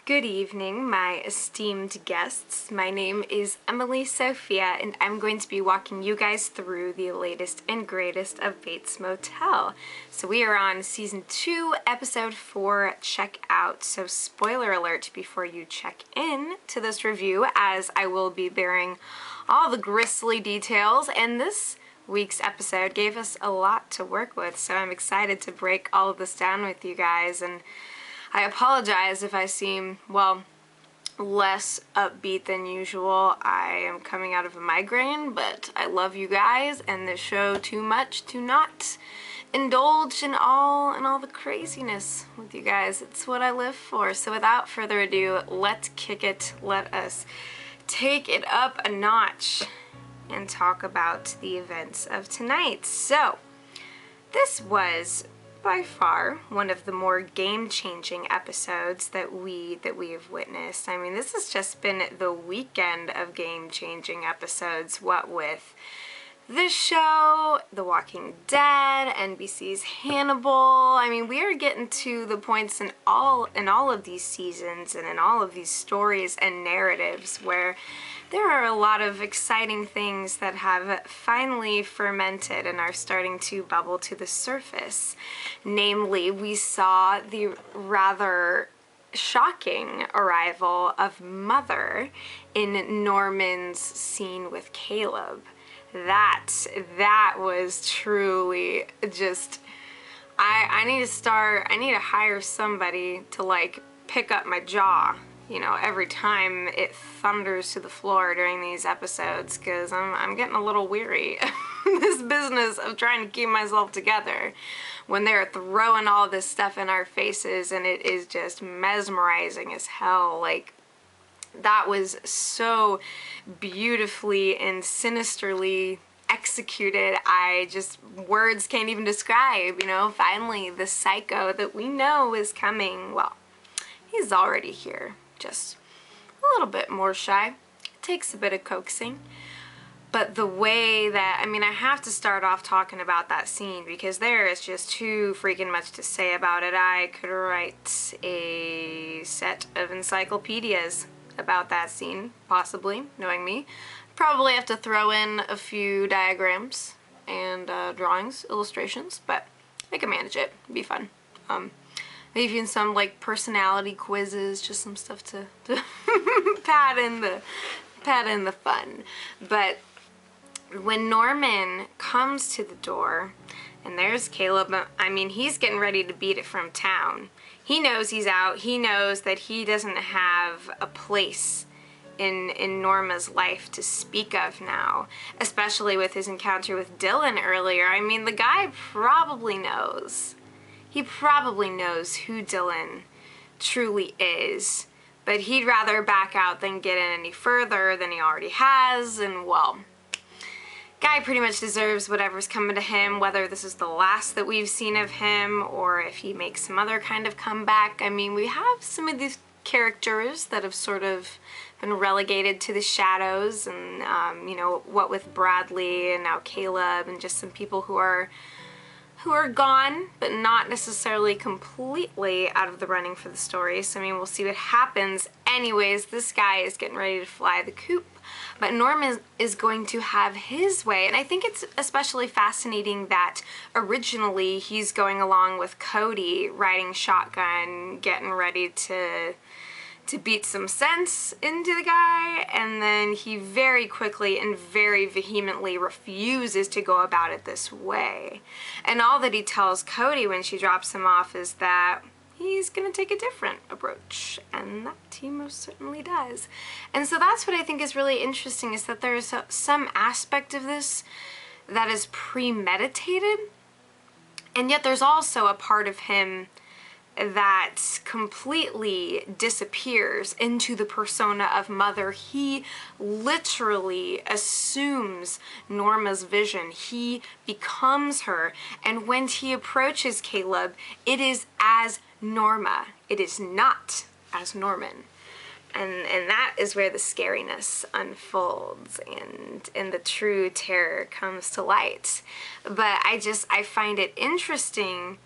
Good evening, my esteemed guests. My name is Emily Sophia, and I'm going to be walking you guys through the latest and greatest of Bates Motel. So we are on Season 2, Episode 4, Check Out. So spoiler alert before you check in to this review, as I will be bearing all the grisly details, and this week's episode gave us a lot to work with, so I'm excited to break all of this down with you guys. And I apologize if I seem, well, less upbeat than usual. I am coming out of a migraine, but I love you guys and the show too much to not indulge in all the craziness with you guys. It's what I live for. So without further ado, let's kick it. Let us take it up a notch and talk about the events of tonight. So this was by far one of the more game-changing episodes that we have witnessed. I mean, this has just been the weekend of game-changing episodes, what with this show, The Walking Dead, NBC's Hannibal. I mean, we are getting to the points in all of these seasons and in all of these stories and narratives where there are a lot of exciting things that have finally fermented and are starting to bubble to the surface. Namely, we saw the rather shocking arrival of Mother in Norman's scene with Caleb. That was truly just, I need to hire somebody to like pick up my jaw, you know, every time it thunders to the floor during these episodes, because I'm getting a little weary of this business of trying to keep myself together when they're throwing all this stuff in our faces, and it is just mesmerizing as hell. Like, that was so beautifully and sinisterly executed. Words can't even describe, you know. Finally, the psycho that we know is coming. Well, he's already here, just a little bit more shy. It takes a bit of coaxing. But the way that, I mean, I have to start off talking about that scene because there is just too freaking much to say about it. I could write a set of encyclopedias about that scene, possibly, knowing me. Probably have to throw in a few diagrams and drawings, illustrations, but I can manage it. It'd be fun. Maybe even some like personality quizzes, just some stuff to pad in the fun. But when Norman comes to the door and there's Caleb, I mean, he's getting ready to beat it from town. He knows he's out. He knows that he doesn't have a place in Norma's life to speak of now, especially with his encounter with Dylan earlier. I mean, the guy probably knows. He probably knows who Dylan truly is, but he'd rather back out than get in any further than he already has, and well, guy pretty much deserves whatever's coming to him, whether this is the last that we've seen of him or if he makes some other kind of comeback. I mean, we have some of these characters that have sort of been relegated to the shadows, and you know, what with Bradley and now Caleb and just some people who are gone, but not necessarily completely out of the running for the story. So I mean, we'll see what happens. Anyways, this guy is getting ready to fly the coop, but Norman is going to have his way. And I think it's especially fascinating that originally he's going along with Cody, riding shotgun, getting ready to beat some sense into the guy, and then he very quickly and very vehemently refuses to go about it this way. And all that he tells Cody when she drops him off is that he's gonna take a different approach, and that he most certainly does. And so that's what I think is really interesting, is that there's some aspect of this that is premeditated, and yet there's also a part of him that completely disappears into the persona of Mother. He literally assumes Norma's vision. He becomes her, and when he approaches Caleb, it is as Norma. It is not as Norman. And that is where the scariness unfolds and the true terror comes to light. But I find it interesting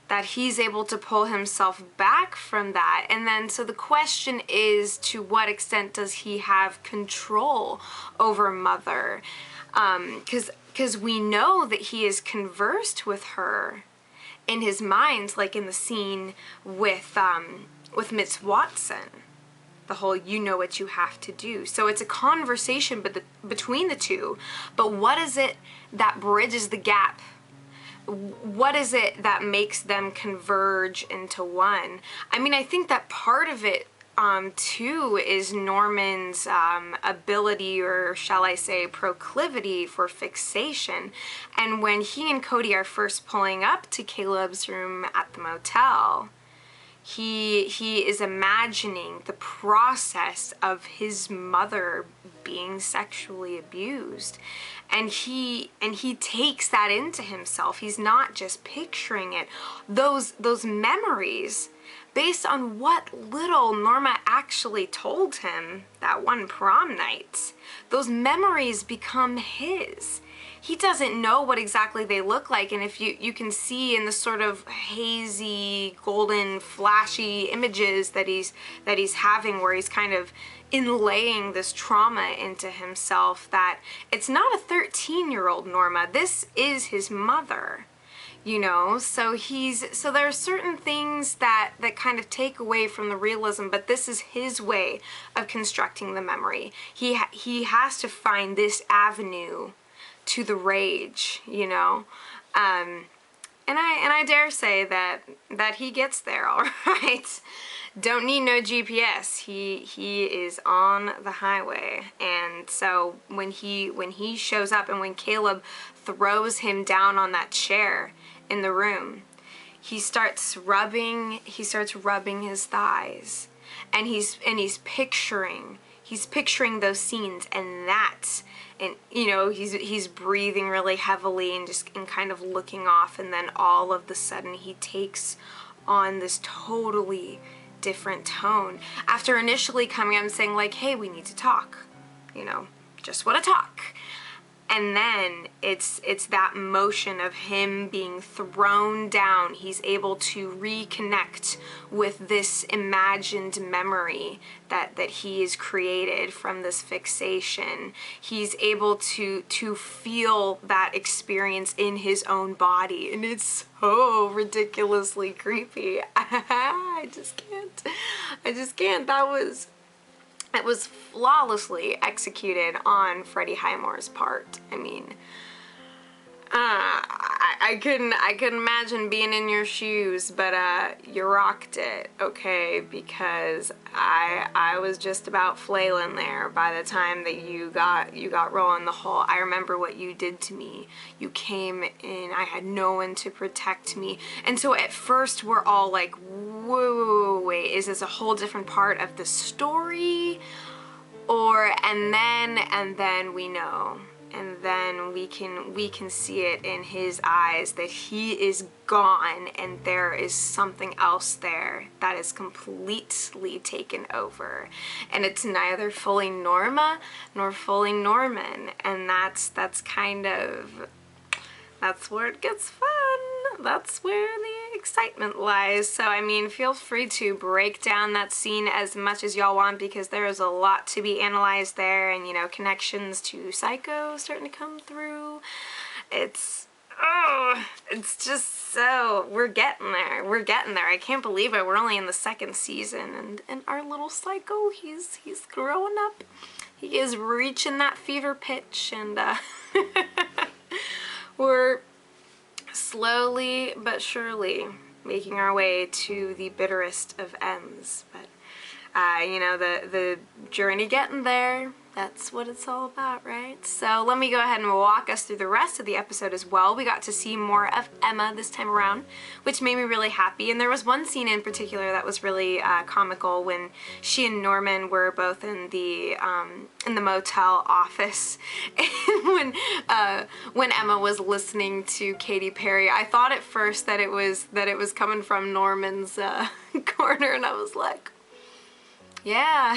that he's able to pull himself back from that. And then, so the question is, to what extent does he have control over Mother? Because we know that he has conversed with her in his mind, like in the scene with Miss Watson. The whole, you know what you have to do. So it's a conversation between the two, but what is it that bridges the gap? What is it that makes them converge into one? I mean, I think that part of it too is Norman's ability, or shall I say proclivity, for fixation. And when he and Cody are first pulling up to Caleb's room at the motel, he is imagining the process of his mother being sexually abused, and he takes that into himself. He's not just picturing it. Those memories, based on what little Norma actually told him that one prom night, those memories become his. He doesn't know what exactly they look like, and if you can see in the sort of hazy, golden, flashy images that he's having, where he's kind of inlaying this trauma into himself, that it's not a 13-year-old Norma. This is his mother, you know. So there are certain things that kind of take away from the realism, but this is his way of constructing the memory. He has to find this avenue to the rage, you know. And I dare say that he gets there all right. Don't need no GPS. He is on the highway. And so when he shows up, and when Caleb throws him down on that chair in the room, he starts rubbing his thighs, and he's picturing those scenes, and you know, he's breathing really heavily and kind of looking off, and then all of the sudden he takes on this totally different tone, after initially coming up and saying like, hey, we need to talk, you know, just want to talk. And then it's that motion of him being thrown down. He's able to reconnect with this imagined memory that he has created from this fixation. He's able to feel that experience in his own body, and it's so ridiculously creepy. I just can't. It was flawlessly executed on Freddie Highmore's part. I mean, I couldn't imagine being in your shoes, but you rocked it, okay? Because I was just about flailing there by the time that you got rolling the whole, I remember what you did to me. You came in, I had no one to protect me. And so at first we're all like, whoa, wait, is this a whole different part of the story? And then we know. And then we can see it in his eyes that he is gone, and there is something else there that is completely taken over, and it's neither fully Norma nor fully Norman. And that's where it gets fun. That's where the excitement lies. So I mean, feel free to break down that scene as much as y'all want, because there is a lot to be analyzed there, and you know, connections to Psycho starting to come through. It's just so, we're getting there. I can't believe it. We're only in the second season, and our little Psycho, he's growing up. He is reaching that fever pitch, and we're slowly but surely making our way to the bitterest of ends. But you know, the journey getting there, that's what it's all about, right? So let me go ahead and walk us through the rest of the episode as well. We got to see more of Emma this time around, which made me really happy. And there was one scene in particular that was really comical, when she and Norman were both in the motel office, and when Emma was listening to Katy Perry, I thought at first that it was coming from Norman's corner, and I was like, yeah,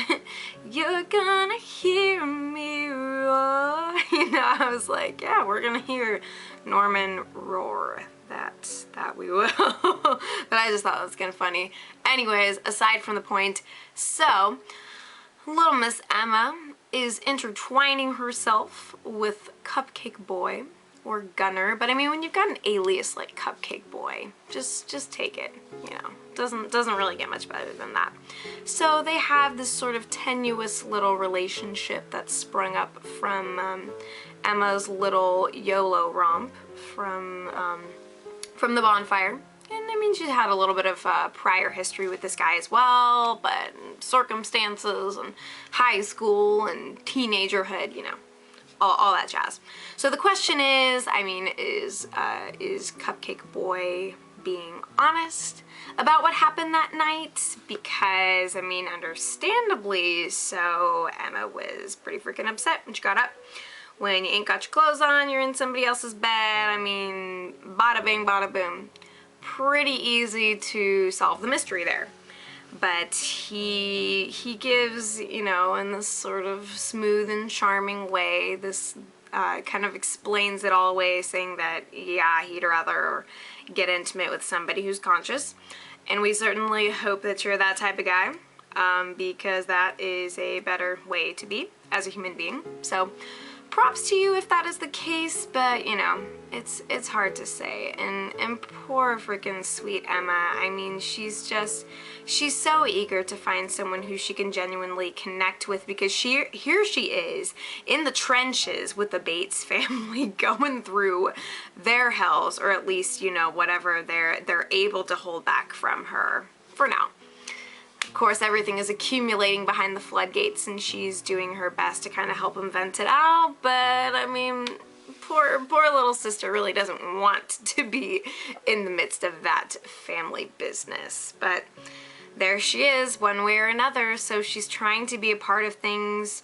you're gonna hear me roar. You know, I was like, yeah, we're gonna hear Norman roar that we will. But I just thought that was kind of funny. Anyways, aside from the point, so little Miss Emma is intertwining herself with Cupcake Boy, or Gunner, but I mean, when you've got an alias like Cupcake Boy, just take it, you know. Doesn't really get much better than that. So they have this sort of tenuous little relationship that sprung up from Emma's little YOLO romp from the bonfire. And I mean, she had a little bit of prior history with this guy as well, but circumstances and high school and teenagerhood, you know, all that jazz. So the question is, I mean, is Cupcake Boy being honest about what happened that night? Because, I mean, understandably so, Emma was pretty freaking upset when she got up. When you ain't got your clothes on, you're in somebody else's bed, I mean, bada bing, bada boom. Pretty easy to solve the mystery there. But he gives, you know, in this sort of smooth and charming way, this kind of explains it all away, saying that, yeah, he'd rather get intimate with somebody who's conscious. And we certainly hope that you're that type of guy, because that is a better way to be as a human being. So props to you if that is the case, but, you know, it's hard to say. And poor freaking sweet Emma, I mean, she's so eager to find someone who she can genuinely connect with, because here she is in the trenches with the Bates family, going through their hells, or at least, you know, whatever they're able to hold back from her for now. Of course, everything is accumulating behind the floodgates, and she's doing her best to kind of help them vent it out, but I mean, poor little sister really doesn't want to be in the midst of that family business. But there she is, one way or another, so she's trying to be a part of things,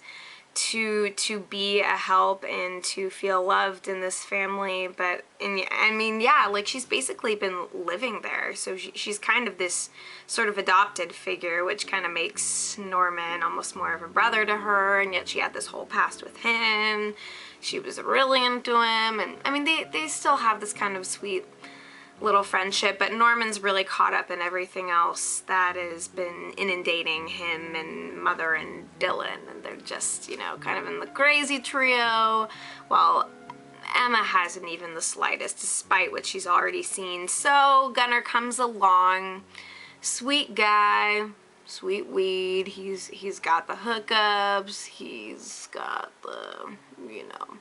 to be a help and to feel loved in this family. But I mean, yeah, like, she's basically been living there, so she's kind of this sort of adopted figure, which kind of makes Norman almost more of a brother to her, and yet she had this whole past with him. She was really into him, and I mean, they still have this kind of sweet little friendship, but Norman's really caught up in everything else that has been inundating him and Mother and Dylan, and they're just, you know, kind of in the crazy trio, while Emma hasn't even the slightest, despite what she's already seen. So Gunner comes along, sweet guy, sweet weed, he's got the hookups, he's got the, you know,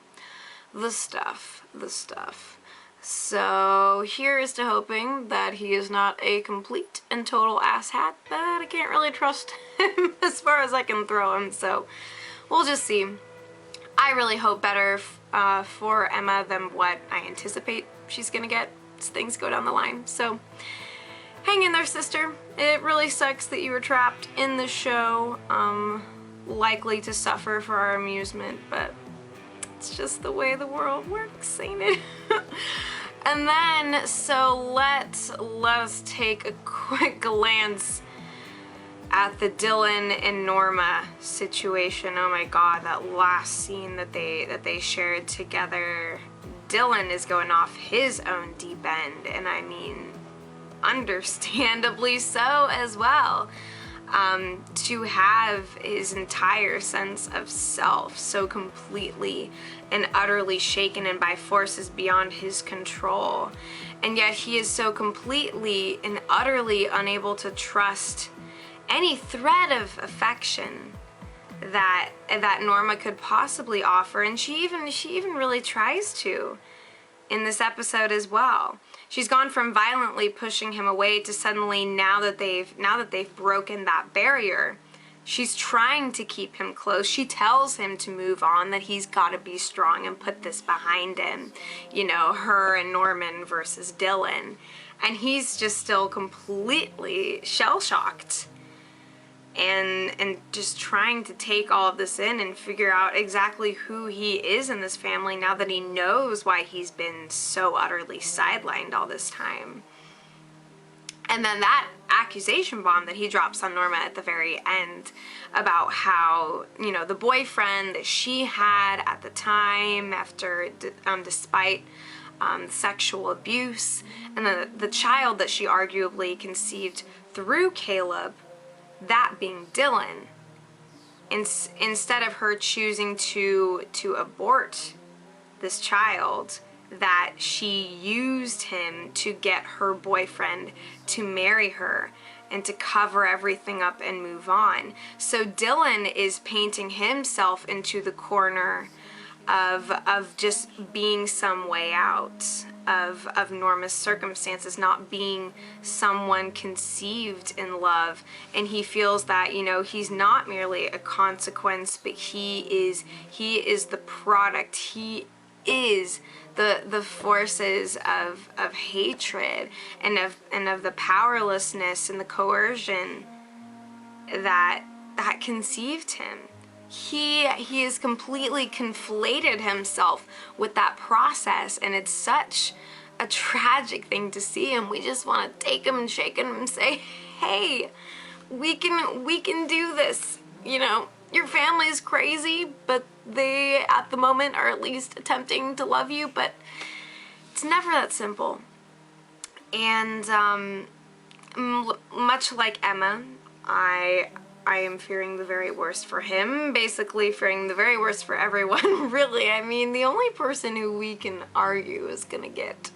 the stuff. So here's to hoping that he is not a complete and total asshat, but I can't really trust him as far as I can throw him, so we'll just see. I really hope better for Emma than what I anticipate she's gonna get as things go down the line. So hang in there, sister. It really sucks that you were trapped in the show, likely to suffer for our amusement, but it's just the way the world works, ain't it? And then, so let us take a quick glance at the Dylan and Norma situation. Oh my god, that last scene that they shared together. Dylan is going off his own deep end, and I mean, understandably so as well. To have his entire sense of self so completely and utterly shaken and by forces beyond his control, and yet he is so completely and utterly unable to trust any thread of affection that Norma could possibly offer, and she even really tries to in this episode as well. She's gone from violently pushing him away to suddenly, now that they've broken that barrier, she's trying to keep him close. She tells him to move on, that he's got to be strong and put this behind him. You know, her and Norman versus Dylan. And he's just still completely shell-shocked. And just trying to take all of this in and figure out exactly who he is in this family now that he knows why he's been so utterly sidelined all this time. And then that accusation bomb that he drops on Norma at the very end about how, you know, the boyfriend that she had at the time, after, despite sexual abuse, and then the child that she arguably conceived through Caleb, that being Dylan. Instead of her choosing to abort this child, that she used him to get her boyfriend to marry her and to cover everything up and move on. So Dylan is painting himself into the corner of just being some way out of Norma's circumstances, not being someone conceived in love. And he feels that, you know, he's not merely a consequence, but he is the product. He is the forces of hatred and of the powerlessness and the coercion that conceived him. He has completely conflated himself with that process, and it's such a tragic thing to see him. We just want to take him and shake him and say, hey, we can do this. You know, your family is crazy, but they at the moment are at least attempting to love you, but it's never that simple. And much like Emma, I am fearing the very worst for him, basically fearing the very worst for everyone, really. I mean, the only person who we can argue is gonna get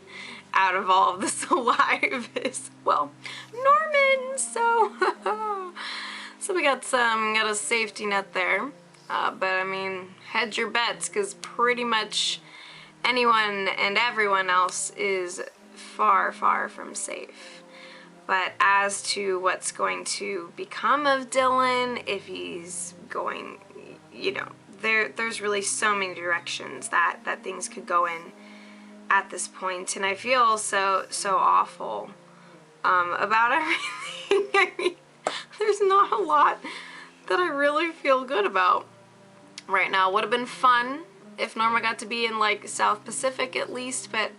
out of all of this alive is, well, Norman. So we got a safety net there. But I mean, hedge your bets, because pretty much anyone and everyone else is far, far from safe. But as to what's going to become of Dylan, if he's going, you know, there's really so many directions that things could go in at this point. And I feel so awful about everything. I mean, there's not a lot that I really feel good about right now. Would have been fun if Norma got to be in, like, South Pacific at least, but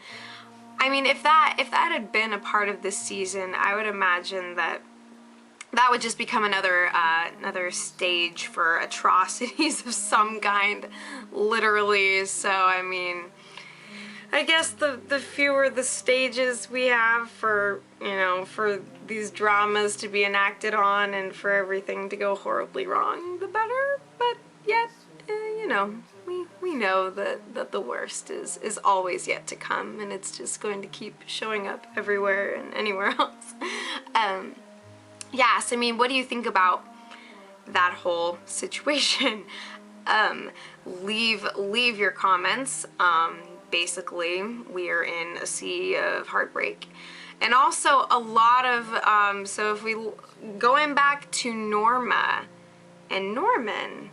I mean, if that had been a part of this season, I would imagine that would just become another stage for atrocities of some kind, literally. So I mean, I guess the fewer the stages we have for, you know, for these dramas to be enacted on and for everything to go horribly wrong, the better. But yet, you know, we know that the worst is always yet to come, and it's just going to keep showing up everywhere and anywhere else. Yes, I mean, what do you think about that whole situation? Leave your comments. Basically, we are in a sea of heartbreak. And also a lot of, so if we, going back to Norma and Norman,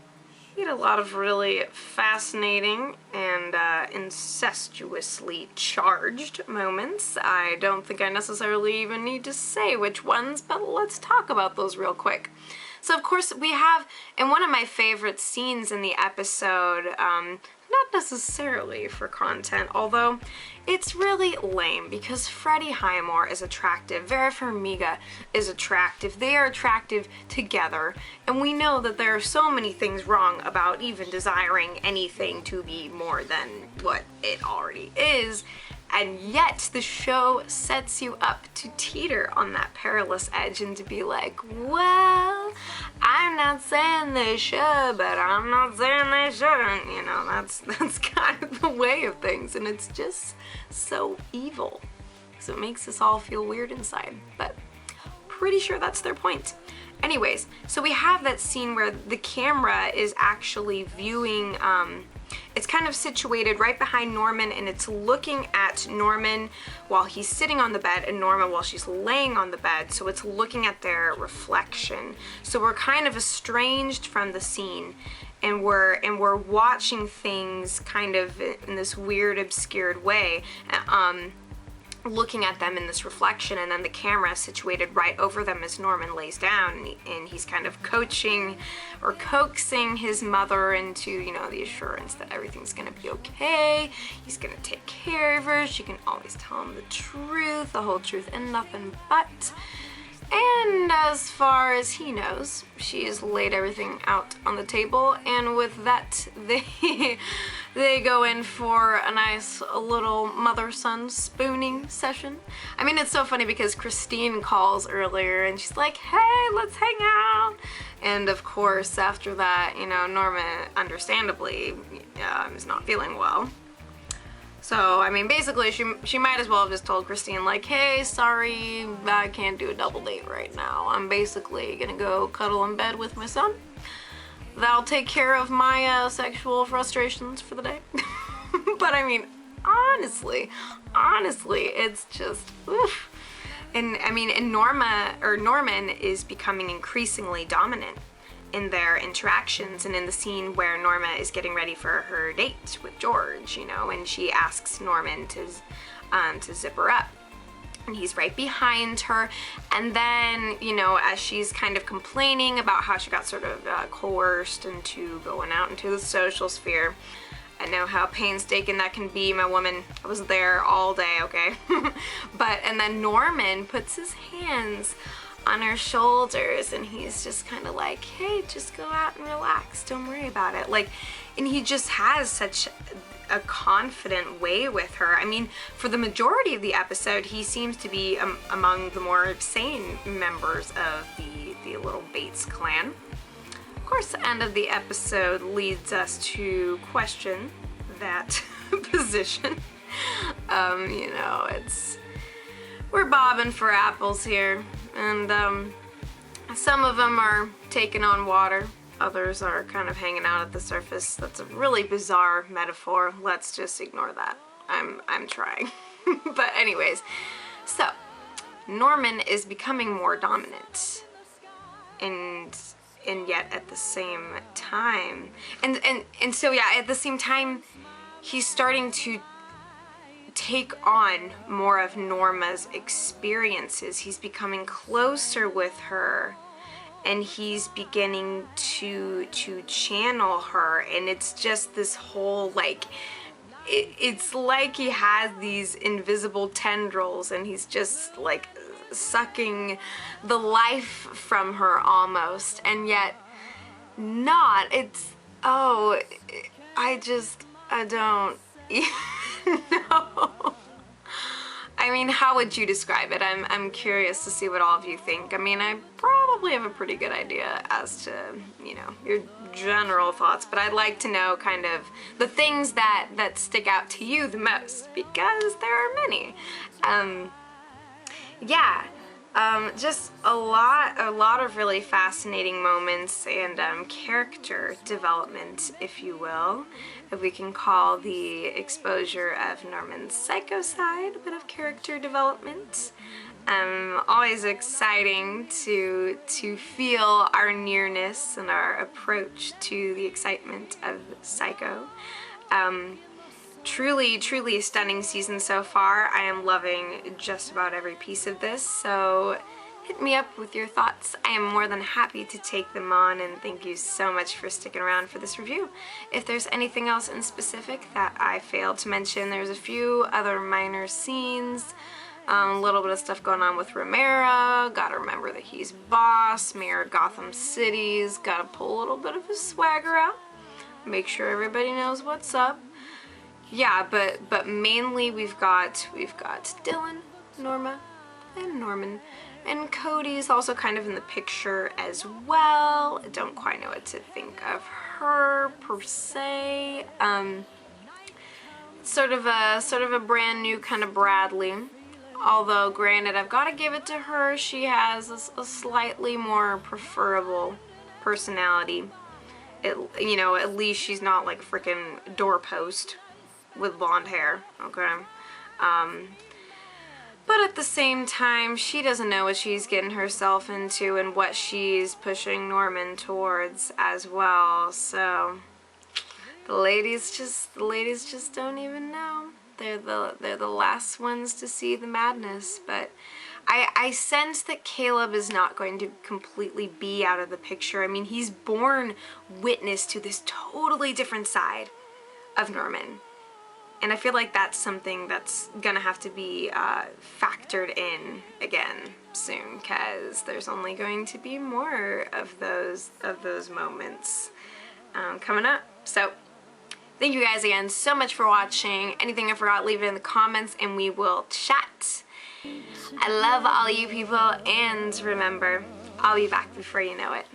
we had a lot of really fascinating and incestuously charged moments. I don't think I necessarily even need to say which ones, but let's talk about those real quick. So of course we have, in one of my favorite scenes in the episode, not necessarily for content, although it's really lame because Freddie Highmore is attractive, Vera Farmiga is attractive, they are attractive together, and we know that there are so many things wrong about even desiring anything to be more than what it already is, and yet the show sets you up to teeter on that perilous edge and to be like, well, I'm not saying they should, but I'm not saying they shouldn't. You know, that's kind of the way of things, and it's just so evil. So it makes us all feel weird inside, but pretty sure that's their point. Anyways, so we have that scene where the camera is actually viewing, it's kind of situated right behind Norman, and it's looking at Norman while he's sitting on the bed and Norma while she's laying on the bed, so it's looking at their reflection. So we're kind of estranged from the scene, and we're watching things kind of in this weird, obscured way, looking at them in this reflection, and then the camera is situated right over them as Norman lays down, and he's kind of coaching or coaxing his mother into, you know, the assurance that everything's gonna be okay, he's gonna take care of her, she can always tell him the truth, the whole truth, and nothing but. And as far as he knows, she has laid everything out on the table, and with that, they go in for a nice little mother-son spooning session. I mean, it's so funny because Christine calls earlier and she's like, hey, let's hang out. And of course, after that, you know, Norma, understandably, is not feeling well. So, I mean, basically, she might as well have just told Christine, like, hey, sorry, I can't do a double date right now. I'm basically gonna go cuddle in bed with my son. That'll take care of my sexual frustrations for the day. But I mean, honestly, it's just, oof. And I mean, and Norman is becoming increasingly dominant in their interactions, and in the scene where Norma is getting ready for her date with George, you know, and she asks Norman to zip her up. And he's right behind her, and then, you know, as she's kind of complaining about how she got sort of coerced into going out into the social sphere. I know how painstaking that can be, my woman. I was there all day, okay? And then Norman puts his hands on her shoulders, and he's just kind of like, hey, just go out and relax, don't worry about it. Like, and he just has such a confident way with her. I mean, for the majority of the episode, he seems to be among the more sane members of the little Bates clan. Of course, the end of the episode leads us to question that position. You know, we're bobbing for apples here, and some of them are taking on water. Others are kind of hanging out at the surface. That's a really bizarre metaphor. Let's just ignore that. I'm trying. But anyways, so Norman is becoming more dominant, and yet at the same time, and so yeah, at the same time, he's starting to take on more of Norma's experiences. He's becoming closer with her, and he's beginning to channel her, and it's just this whole, like, it's like he has these invisible tendrils, and he's just like sucking the life from her almost, and yet not. It's, oh, I don't even know. I mean, how would you describe it? I'm curious to see what all of you think. I mean, I probably have a pretty good idea as to, you know, your general thoughts, but I'd like to know kind of the things that stick out to you the most, because there are many. Yeah, just a lot of really fascinating moments and character development, if you will. If we can call the exposure of Norman's psycho side a bit of character development. Always exciting to feel our nearness and our approach to the excitement of Psycho. Truly a stunning season so far. I am loving just about every piece of this, so hit me up with your thoughts. I am more than happy to take them on, and thank you so much for sticking around for this review. If there's anything else in specific that I failed to mention, there's a few other minor scenes, a little bit of stuff going on with Romero, gotta remember that he's boss, Mayor of Gotham City's gotta pull a little bit of his swagger out, make sure everybody knows what's up. Yeah, but mainly we've got Dylan, Norma, and Norman. And Cody's also kind of in the picture as well. I don't quite know what to think of her per se. Sort of a brand new kind of Bradley. Although, granted, I've got to give it to her. She has a slightly more preferable personality. You know, at least she's not like a freaking doorpost with blonde hair. Okay. But at the same time, she doesn't know what she's getting herself into and what she's pushing Norman towards as well. So the ladies just don't even know. They're the last ones to see the madness. But I sense that Caleb is not going to completely be out of the picture. I mean, he's born witness to this totally different side of Norman. And I feel like that's something that's gonna have to be factored in again soon, because there's only going to be more of those moments coming up. So Thank you guys again so much for watching. Anything I forgot, leave it in the comments and we will chat. I love all you people, and remember, I'll be back before you know it.